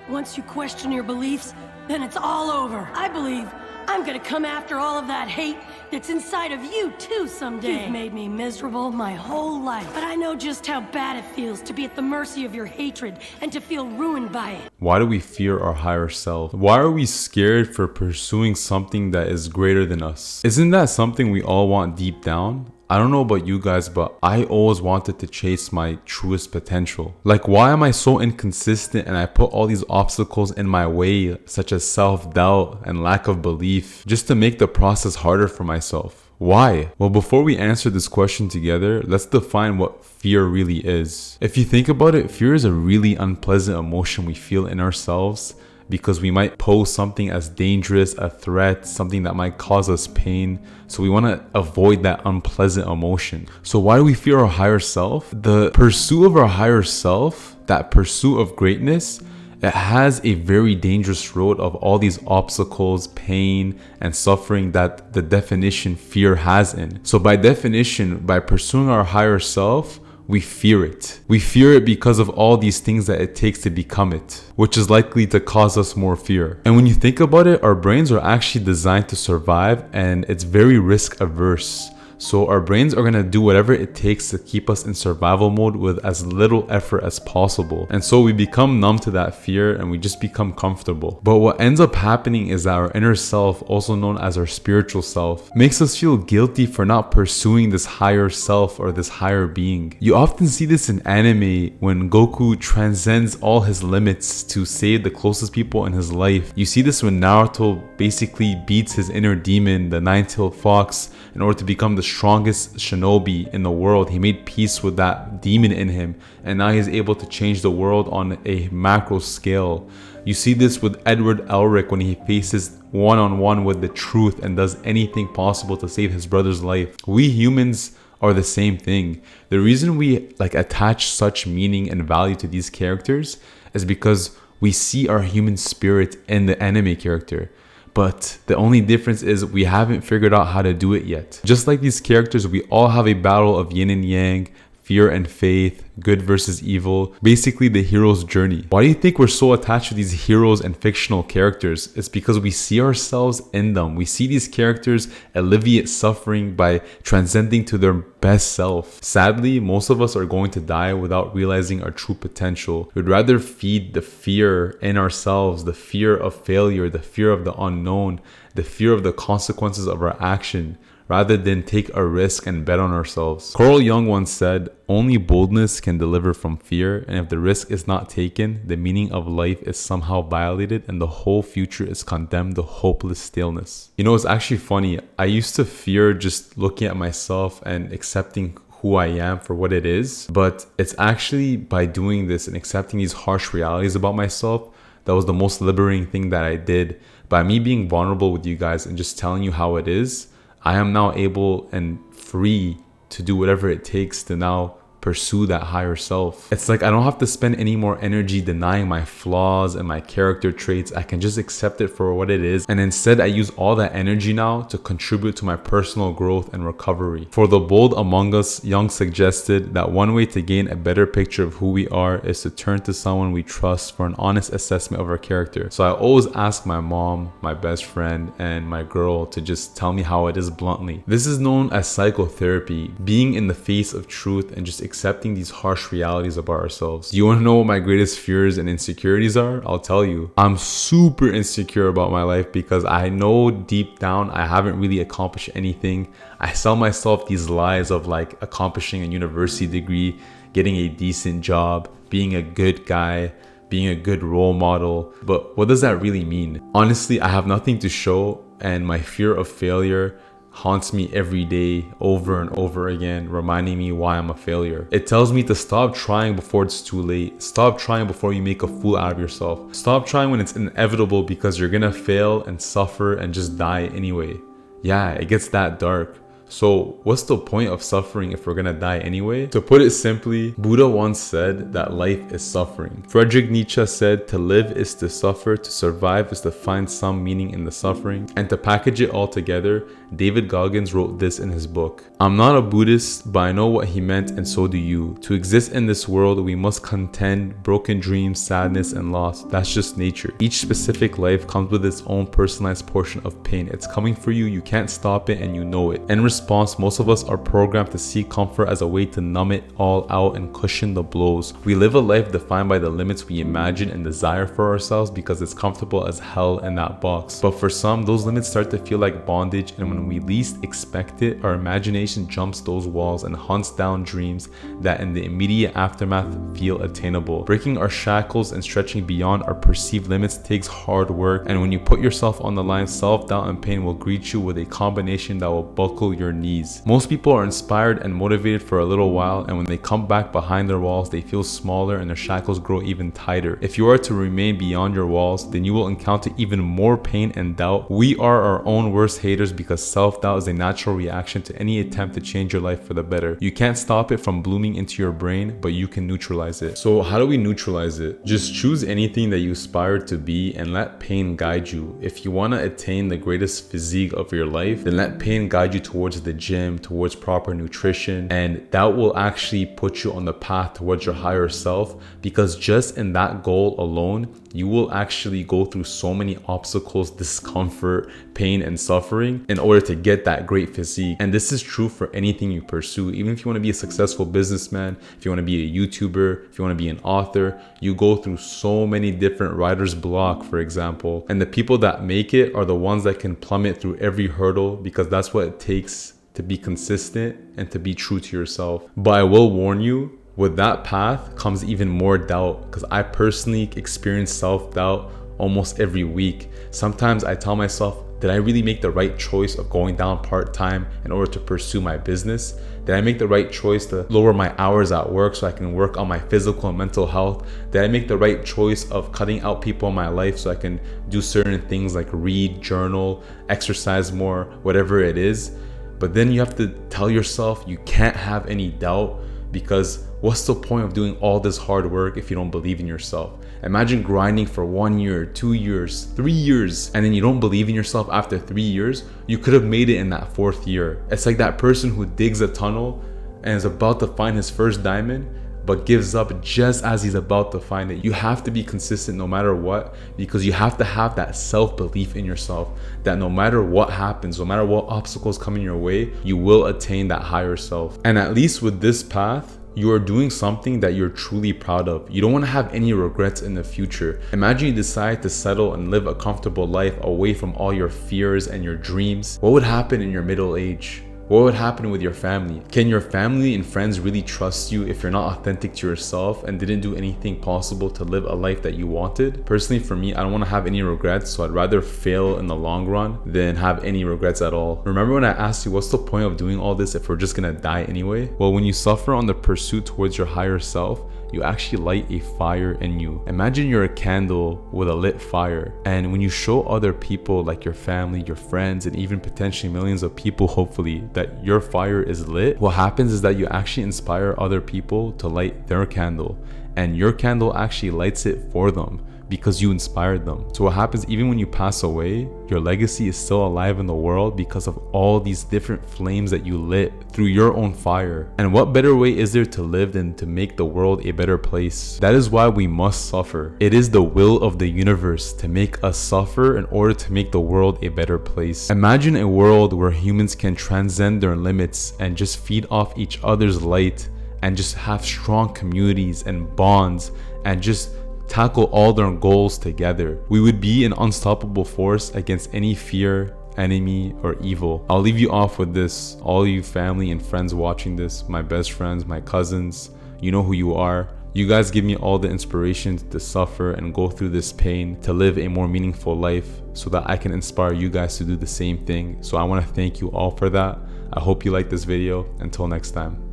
Once you question your beliefs, then it's all over. I believe I'm gonna come after all of that hate that's inside of you too someday. You've made me miserable my whole life, but I know just how bad it feels to be at the mercy of your hatred and to feel ruined by it. Why do we fear our higher self? Why are we scared for pursuing something that is greater than us? Isn't that something we all want deep down? I don't know about you guys, but I always wanted to chase my truest potential. Like, why am I so inconsistent and I put all these obstacles in my way, such as self-doubt and lack of belief, just to make the process harder for myself? Why? Well, before we answer this question together, let's define what fear really is. If you think about it, fear is a really unpleasant emotion we feel in ourselves because we might pose something as dangerous, a threat, something that might cause us pain. So we want to avoid that unpleasant emotion. So why do we fear our higher self? The pursuit of our higher self, that pursuit of greatness, it has a very dangerous road of all these obstacles, pain, and suffering that the definition fear has in. So by definition, by pursuing our higher self, we fear it. We fear it because of all these things that it takes to become it, which is likely to cause us more fear. And when you think about it, our brains are actually designed to survive, and it's very risk averse. So our brains are gonna do whatever it takes to keep us in survival mode with as little effort as possible. And so we become numb to that fear and we just become comfortable. But what ends up happening is that our inner self, also known as our spiritual self, makes us feel guilty for not pursuing this higher self or this higher being. You often see this in anime when Goku transcends all his limits to save the closest people in his life. You see this when Naruto basically beats his inner demon, the nine-tailed fox, in order to become the strongest shinobi in the world. He made peace with that demon in him, and now he's able to change the world on a macro scale. You see this with Edward Elric when he faces one-on-one with the truth and does anything possible to save his brother's life. We humans are the same thing. The reason we attach such meaning and value to these characters is because we see our human spirit in the anime character. But the only difference is we haven't figured out how to do it yet. Just like these characters, we all have a battle of yin and yang, fear and faith, good versus evil, basically the hero's journey. Why do you think we're so attached to these heroes and fictional characters? It's because we see ourselves in them. We see these characters alleviate suffering by transcending to their best self. Sadly, most of us are going to die without realizing our true potential. We'd rather feed the fear in ourselves, the fear of failure, the fear of the unknown, the fear of the consequences of our action, rather than take a risk and bet on ourselves. Carl Jung once said, "Only boldness can deliver from fear, and if the risk is not taken, the meaning of life is somehow violated and the whole future is condemned to hopeless staleness." You know, it's actually funny. I used to fear just looking at myself and accepting who I am for what it is, but it's actually by doing this and accepting these harsh realities about myself that was the most liberating thing that I did. By me being vulnerable with you guys and just telling you how it is, I am now able and free to do whatever it takes to now pursue that higher self. It's like I don't have to spend any more energy denying my flaws and my character traits. I can just accept it for what it is, and instead I use all that energy now to contribute to my personal growth and recovery. For the bold among us, Jung suggested that one way to gain a better picture of who we are is to turn to someone we trust for an honest assessment of our character. So I always ask my mom, my best friend, and my girl to just tell me how it is bluntly. This is known as psychotherapy, being in the face of truth and just accepting these harsh realities about ourselves. Do you want to know what my greatest fears and insecurities are? I'll tell you. I'm super insecure about my life because I know deep down I haven't really accomplished anything. I sell myself these lies of accomplishing a university degree, getting a decent job, being a good guy, being a good role model. But what does that really mean? Honestly, I have nothing to show, and my fear of failure haunts me every day over and over again, reminding me why I'm a failure. It tells me to stop trying before it's too late. Stop trying before you make a fool out of yourself. Stop trying when it's inevitable because you're gonna fail and suffer and just die anyway. Yeah, it gets that dark. So what's the point of suffering if we're gonna die anyway? To put it simply, Buddha once said that life is suffering. Friedrich Nietzsche said to live is to suffer, to survive is to find some meaning in the suffering. And to package it all together, David Goggins wrote this in his book. I'm not a Buddhist, but I know what he meant, and so do you. To exist in this world, we must contend broken dreams, sadness, and loss. That's just nature. Each specific life comes with its own personalized portion of pain. It's coming for you, you can't stop it, and you know it. In response, most of us are programmed to seek comfort as a way to numb it all out and cushion the blows. We live a life defined by the limits we imagine and desire for ourselves because it's comfortable as hell in that box. But for some, those limits start to feel like bondage, and when we least expect it, our imagination jumps those walls and hunts down dreams that in the immediate aftermath feel attainable. Breaking our shackles and stretching beyond our perceived limits takes hard work, and when you put yourself on the line, self-doubt and pain will greet you with a combination that will buckle your knees. Most people are inspired and motivated for a little while, and when they come back behind their walls, they feel smaller and their shackles grow even tighter. If you are to remain beyond your walls, then you will encounter even more pain and doubt. We are our own worst haters because self-doubt is a natural reaction to any attempt to change your life for the better. You can't stop it from blooming into your brain, but you can neutralize it. So how do we neutralize it? Just choose anything that you aspire to be and let pain guide you. If you want to attain the greatest physique of your life, then let pain guide you towards the gym, towards proper nutrition, and that will actually put you on the path towards your higher self, because just in that goal alone, you will actually go through so many obstacles, discomfort, pain, and suffering in order to get that great physique. And this is true for anything you pursue. Even if you want to be a successful businessman, if you want to be a YouTuber, if you want to be an author, you go through so many different writer's block, for example. And the people that make it are the ones that can plummet through every hurdle, because that's what it takes to be consistent and to be true to yourself. But I will warn you, with that path comes even more doubt, because I personally experience self-doubt almost every week. Sometimes I tell myself, did I really make the right choice of going down part-time in order to pursue my business? Did I make the right choice to lower my hours at work so I can work on my physical and mental health? Did I make the right choice of cutting out people in my life so I can do certain things like read, journal, exercise more, whatever it is? But then you have to tell yourself you can't have any doubt, because what's the point of doing all this hard work if you don't believe in yourself? Imagine grinding for 1 year, 2 years, 3 years, and then you don't believe in yourself after 3 years. You could have made it in that 4th year. It's like that person who digs a tunnel and is about to find his first diamond, but gives up just as he's about to find it. You have to be consistent no matter what, because you have to have that self-belief in yourself that no matter what happens, no matter what obstacles come in your way, you will attain that higher self. And at least with this path, you are doing something that you're truly proud of. You don't want to have any regrets in the future. Imagine you decide to settle and live a comfortable life away from all your fears and your dreams. What would happen in your middle age? What would happen with your family? Can your family and friends really trust you if you're not authentic to yourself and didn't do anything possible to live a life that you wanted? Personally, for me, I don't want to have any regrets, so I'd rather fail in the long run than have any regrets at all. Remember when I asked you, what's the point of doing all this if we're just gonna die anyway? Well, when you suffer on the pursuit towards your higher self, you actually light a fire in you. Imagine you're a candle with a lit fire, and when you show other people, like your family, your friends, and even potentially millions of people, hopefully, that your fire is lit, what happens is that you actually inspire other people to light their candle, and your candle actually lights it for them because you inspired them. So what happens, even when you pass away, your legacy is still alive in the world because of all these different flames that you lit through your own fire. And what better way is there to live than to make the world a better place? That is why we must suffer. It is the will of the universe to make us suffer in order to make the world a better place. Imagine a world where humans can transcend their limits and just feed off each other's light and just have strong communities and bonds and just tackle all their goals together. We would be an unstoppable force against any fear, enemy, or evil. I'll leave you off with this. All you family and friends watching this, my best friends, my cousins, you know who you are. You guys give me all the inspiration to suffer and go through this pain, to live a more meaningful life so that I can inspire you guys to do the same thing. So I want to thank you all for that. I hope you liked this video. Until next time.